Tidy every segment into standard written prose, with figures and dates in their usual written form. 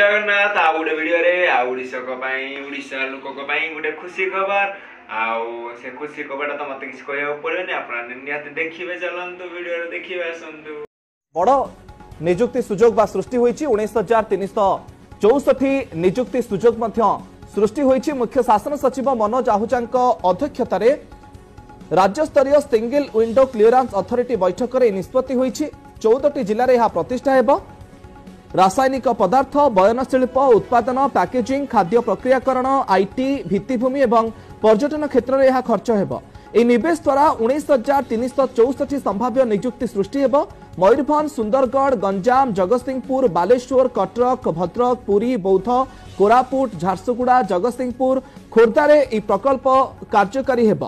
जगन्नाथ आउ गोटे वीडियो रे आउ ओडिशा लोक गोटे खुशी खबर आउ से खुशी खबर तो मत किसी कहवा पड़ेनि आप देखिए चलतु वीडियो देखिए आसतु बड़ निजुक्ति सुजोग बा सृष्टि होईछि 19,364 निजुक्ति सुजोग मध्य सृष्टि होईछि। मुख्य शासन सचिव मनोज आहूजांक अध्यक्षतार राज्य स्तरीय सिंगल विंडो क्लियरेंस अथॉरिटी बैठक में निष्पत्ति होईछि। 14टी जिले में यह प्रतिष्ठा हेबो। रासायनिक पदार्थ बयन शिल्प उत्पादन पैकेजिंग खाद्य प्रक्रियाकरण आईटी भित्तिभूमि एवं पर्यटन क्षेत्र में यह खर्च हेबो। এই নিবেশ দ্বারা 19,364 संभाव्य नियुक्ति सृष्टि हेब। मयूरभंज सुंदरगढ़ गंजाम जगतसिंहपुर बालेश्वर कटक भद्रक पुरी बौद्ध कोरापुट झारसुगुड़ा जगतसिंहपुर खोर्धारे यह प्रकल्प कार्यकारी हेब।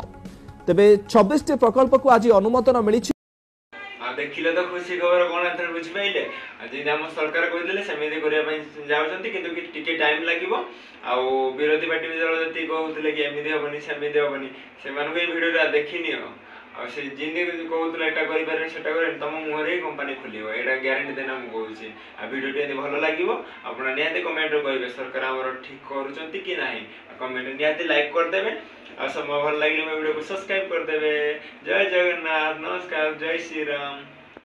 तेबे 26 प्रकल्प को आज अनुमोदन मिली। देखिले तो खुशी खबर कौन एथर बुझ पाइले जी हम सरकार कहिदेले सेमिति करिया पई जाउछंती किंतु कि टिके टाइम लागिवो आ विरोधी पार्टी में जरो जति कहउतले कि एमिति होबनी सेमिति होबनी से मानको ए वीडियोटा देखिनियो आ से जिने कहउतले एटा करि पारे सेटा करे तम मुहरे कंपनी खुलियो एटा ग्यारंटी देना हम कहउछी। आ वीडियोटी यदि भलो लागिवो आपन नियाते कमेंट रे कहबे सरकार हमर ठीक करूछंती कि नाही कमेंट नियाते लाइक कर देबे आ सब भल लागले वीडियो को सब्सक्राइब कर देबे। जय जगन्नाथ नमस्कार जय श्री राम।